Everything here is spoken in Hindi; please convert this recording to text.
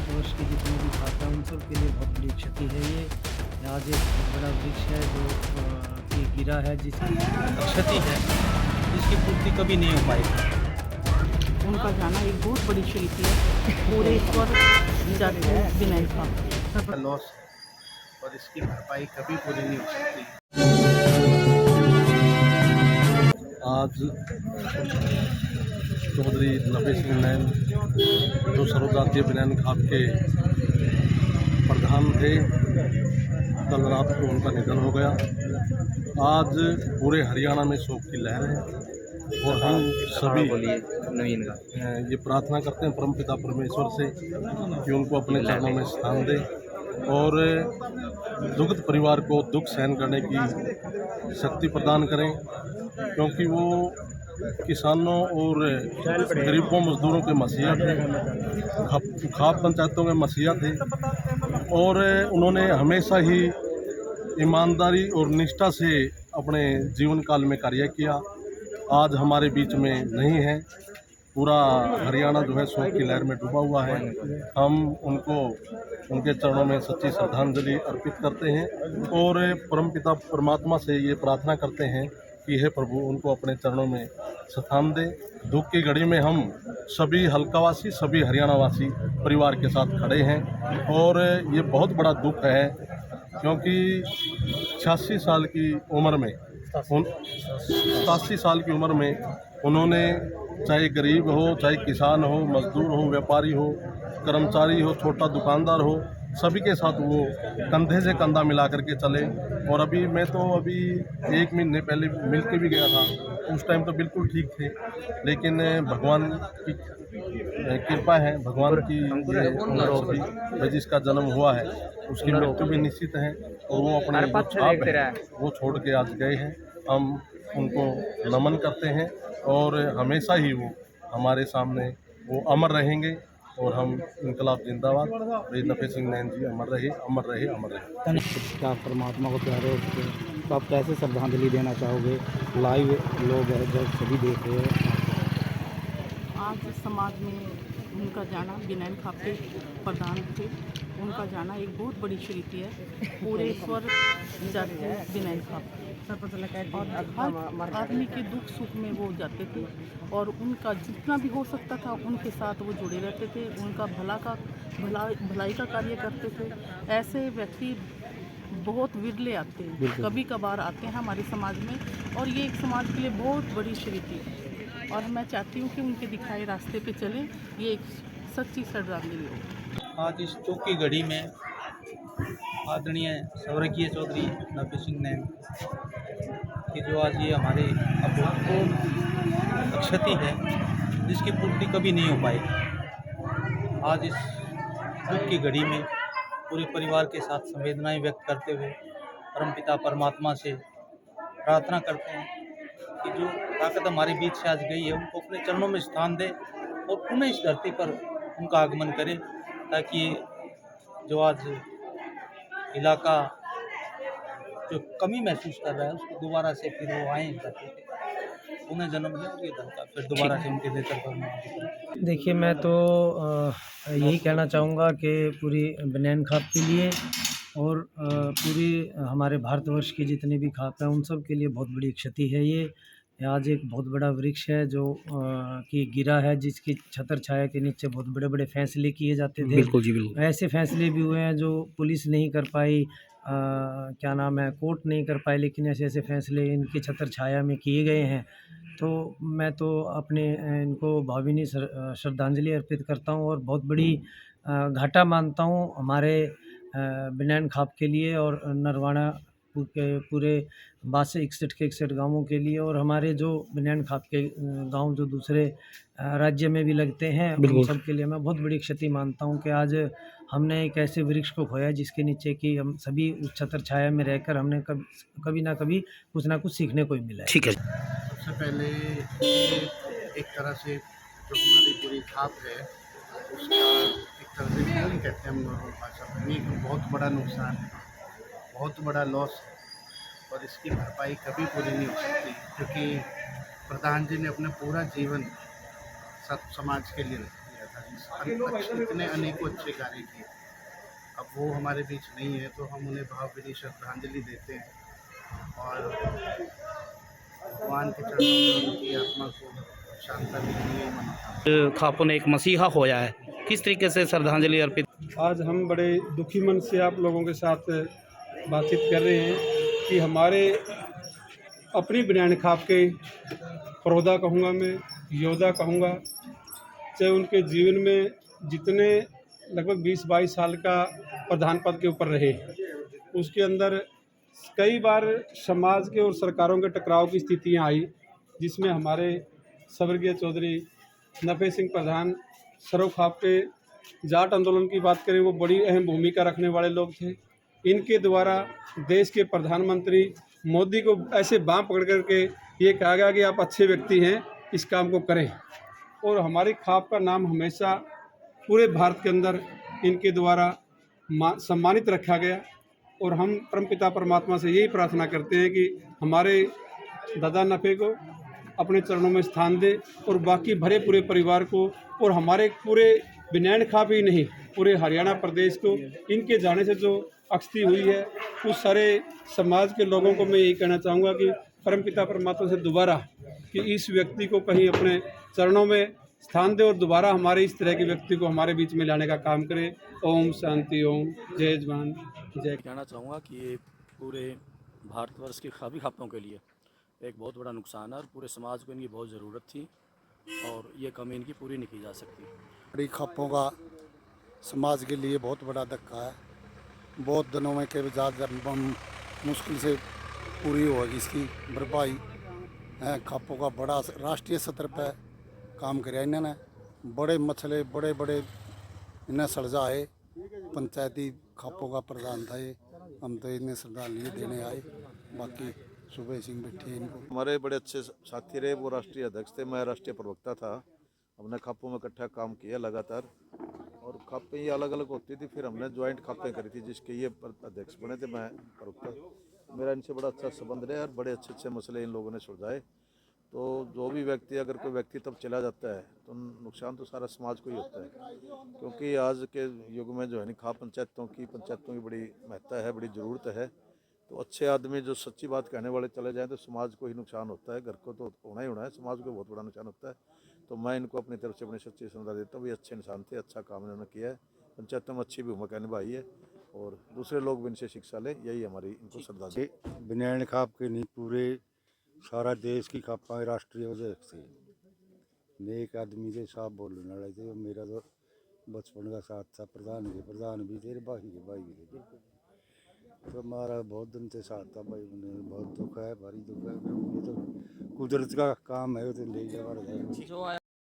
भारतवर्ष के जितने भी खाते हैं उन सब के लिए बहुत बड़ी क्षति है ये। आज एक बहुत बड़ा वृक्ष है जो कि गिरा है जिसकी क्षति है जिसकी पूर्ति कभी नहीं हो पाएगी। उनका जाना एक बहुत बड़ी क्षति है पूरे ईश्वर जाति विनय का लॉस और इसकी भरपाई कभी पूरी नहीं हो सकती। आज चौधरी नफे सिंह नैन जो सर्वजातीय बनियान खाप के प्रधान थे, कल रात को उनका निधन हो गया। आज पूरे हरियाणा में शोक की लहर है और हम सभी ये प्रार्थना करते हैं परमपिता परमेश्वर से कि उनको अपने चरणों में स्थान दे और दुखित परिवार को दुख सहन करने की शक्ति प्रदान करें, क्योंकि वो किसानों और गरीबों मजदूरों के मसीहा थे, खाप पंचायतों के मसीहा थे और उन्होंने हमेशा ही ईमानदारी और निष्ठा से अपने जीवन काल में कार्य किया। आज हमारे बीच में नहीं है, पूरा हरियाणा जो है शोक की लहर में डूबा हुआ है। हम उनको उनके चरणों में सच्ची श्रद्धांजलि अर्पित करते हैं और परमपिता परमात्मा से ये प्रार्थना करते हैं कि हे प्रभु उनको अपने चरणों में स्थान दे। दुख की घड़ी में हम सभी हल्कावासी, सभी हरियाणावासी परिवार के साथ खड़े हैं और ये बहुत बड़ा दुख है, क्योंकि 86 साल की उम्र में 87 साल की उम्र में उन्होंने चाहे गरीब हो, चाहे किसान हो, मजदूर हो, व्यापारी हो, कर्मचारी हो, छोटा दुकानदार हो, सभी के साथ वो कंधे से कंधा मिला करके चले। और मैं तो अभी 1 महीने पहले मिल के भी गया था, उस टाइम तो बिल्कुल ठीक थे, लेकिन भगवान की कृपा है, भगवान की सभी जिसका जन्म हुआ है उसकी मृत्यु भी निश्चित है और वो अपने जो छाप है वो छोड़ के आज गए हैं। हम उनको नमन करते हैं और हमेशा ही वो हमारे सामने वो अमर रहेंगे और हम इनकलाब जिंदाबाद, नफे सिंह नैन जी अमर रहे, अमर रहे, अमर रहे। क्या परमात्मा को प्यारे होते हैं तो आप कैसे श्रद्धांजलि देना चाहोगे? लाइव लोग हैं जो सभी देख रहे हैं। आज समाज में उनका जाना विनय खाप के प्रधान थे, उनका जाना एक बहुत बड़ी क्षति है पूरे ईश्वर जाति विनय खाप और हर आदमी के दुख सुख में वो जाते थे और उनका जितना भी हो सकता था उनके साथ वो जुड़े रहते थे, उनका भलाई का कार्य करते थे। ऐसे व्यक्ति बहुत विरले आते हैं, कभी कभार आते हैं हमारे समाज में और ये एक समाज के लिए बहुत बड़ी क्षति है और मैं चाहती हूँ कि उनके दिखाए रास्ते पे चलें, ये एक सच्ची श्रद्धांजलि हो। आज इस शोक की घड़ी में आदरणीय स्वर्गीय चौधरी नफे सिंह नैन कि जो आज ये हमारे अपूर्व क्षति है जिसकी पूर्ति कभी नहीं हो पाएगी। आज इस दुख की घड़ी में पूरे परिवार के साथ संवेदनाएं व्यक्त करते हुए परमपिता परमात्मा से प्रार्थना करते हैं कि जो ताकत हमारे बीच से आज गई है उनको अपने चरणों में स्थान दे और पुनः इस धरती पर उनका आगमन करें, ताकि जो आज इलाका जो कमी महसूस कर रहा है उसको दोबारा से फिर वो आए धरती पे, उन्हें जन्म लें और ये धरती फिर दोबारा से उनके नेतृत्व। देखिए, मैं तो यही कहना चाहूँगा कि पूरी बनियान खाप के लिए और पूरी हमारे भारतवर्ष की जितने भी खाप हैं उन सब के लिए बहुत बड़ी क्षति है ये। आज एक बहुत बड़ा वृक्ष है जो कि गिरा है, जिसकी छत्र छाया के नीचे बहुत बड़े बड़े फैसले किए जाते थे। बिल्कुल जी, बिल्कुल। ऐसे फैसले भी हुए हैं जो पुलिस नहीं कर पाई, क्या नाम है, कोर्ट नहीं कर पाई, लेकिन ऐसे ऐसे फैसले इनकी छत्र छाया में किए गए हैं। तो मैं तो अपने इनको भावभीनी श्रद्धांजलि अर्पित करता हूँ और बहुत बड़ी घाटा मानता हूँ हमारे बनियान खाप के लिए और नरवाना के पूरे 62 से 61 के 61 गाँवों के लिए और हमारे जो बनियान खाप के गांव जो दूसरे राज्य में भी लगते हैं उन सब के लिए मैं बहुत बड़ी क्षति मानता हूं कि आज हमने एक ऐसे वृक्ष को खोया जिसके नीचे कि हम सभी उस छत्र छाया में रहकर हमने कभी ना कभी कुछ ना कुछ सीखने को ही मिला है। ठीक है। सबसे पहले एक तरह से जो हमारी पूरी खाप है उसका एक तरह से खून कहते हैं हम नॉर्मल भाषा में, एक बहुत बड़ा नुकसान है, बहुत बड़ा लॉस है और इसकी भरपाई कभी पूरी नहीं हो सकती, क्योंकि प्रधान जी ने अपना पूरा जीवन सब समाज के लिए दिया था। इतने अनेकों अच्छे कार्य किए। अब वो हमारे बीच नहीं है तो हम उन्हें भावभीनी श्रद्धांजलि देते हैं और भगवान के चरणों में उनकी आत्मा को शांति मिलने यही मनोकामना। खापों ने एक मसीहा खोया है, किस तरीके से श्रद्धांजलि अर्पित? आज हम बड़े दुखी मन से आप लोगों के साथ बातचीत कर रहे हैं कि हमारे अपनी बनियान खाप के फरोदा कहूँगा मैं, योद्धा कहूँगा, चाहे उनके जीवन में जितने लगभग 20-22 साल का प्रधान पद के ऊपर रहे, उसके अंदर कई बार समाज के और सरकारों के टकराव की स्थितियां आई, जिसमें हमारे स्वर्गीय चौधरी नफे सिंह प्रधान सरो खाप के जाट आंदोलन की बात करें, वो बड़ी अहम भूमिका रखने वाले लोग थे। इनके द्वारा देश के प्रधानमंत्री मोदी को ऐसे बाँह पकड़ करके ये कहा गया कि आप अच्छे व्यक्ति हैं, इस काम को करें, और हमारी खाप का नाम हमेशा पूरे भारत के अंदर इनके द्वारा सम्मानित रखा गया। और हम परमपिता परमात्मा से यही प्रार्थना करते हैं कि हमारे दादा नफे को अपने चरणों में स्थान दे और बाकी भरे पूरे परिवार को और हमारे पूरे बनियान खाप ही नहीं, पूरे हरियाणा प्रदेश को इनके जाने से जो अक्षति हुई है, उस सारे समाज के लोगों को मैं यही कहना चाहूँगा कि परमपिता परमात्मा से दोबारा कि इस व्यक्ति को कहीं अपने चरणों में स्थान दे और दोबारा हमारे इस तरह के व्यक्ति को हमारे बीच में लाने का काम करे। ओम शांति, ओम जय जवान जय। कहना चाहूँगा कि ये पूरे भारतवर्ष के खाबी खापों के लिए एक बहुत बड़ा नुकसान है और पूरे समाज को इनकी बहुत ज़रूरत थी और ये कमी इनकी पूरी नहीं की जा सकती। बड़ी खापों का समाज के लिए बहुत बड़ा धक्का है। बहुत दिनों में के ज़्यादा मुश्किल से पूरी होगी इसकी भरपाई है। खापों का बड़ा राष्ट्रीय स्तर पर काम कराया इन्होंने, बड़े मसले बड़े बड़े इन्हें सलझाए। पंचायती खापों का प्रधान था ये, हम तो इन्हें श्रद्धांजलि देने आए। बाकी सुबह सिंह बैठे इनको हमारे बड़े अच्छे साथी रहे, वो राष्ट्रीय अध्यक्ष थे, मैं राष्ट्रीय प्रवक्ता था। हमने खापों में इकट्ठा काम किया लगातार और खापें ये अलग अलग होती थी, फिर हमने ज्वाइंट खापें करी थी जिसके ये अध्यक्ष बने थे, मैं प्रवक्ता। मेरा इनसे बड़ा अच्छा संबंध रहा और बड़े अच्छे अच्छे मसले इन लोगों ने सुलझाए। तो जो भी व्यक्ति, अगर कोई व्यक्ति तब चला जाता है तो नुकसान तो सारा समाज को ही होता है, क्योंकि आज के युग में जो है खाप पंचायतों की बड़ी महत्ता है, बड़ी ज़रूरत है। तो अच्छे आदमी जो सच्ची बात कहने वाले चले जाएं तो समाज को ही नुकसान होता है, घर को तो होना ही होना है, समाज को बहुत बड़ा नुकसान होता है। तो मैं इनको अपनी तरफ से अपनी सच्ची श्रद्धा देता हूँ। ये अच्छे इंसान थे, अच्छा काम इन्होंने किया है, पंचायतों में अच्छी भूमिका निभाई है और दूसरे लोग भी इनसे शिक्षा लें, यही हमारी इनको श्रद्धांजलि। बनियान खाप के नहीं, पूरे सारा देश की खापा राष्ट्रीय अध्यक्ष से नेक आदमी से साफ बोलने वाले थे। मेरा तो बचपन का साथ था, प्रधान भी थे, भाई भी थे। तो हमारा बहुत दिन से साथ था भाई, उन्हें बहुत दुख है, भारी दुख है। ये तो कुदरत का काम है, तो ले जा।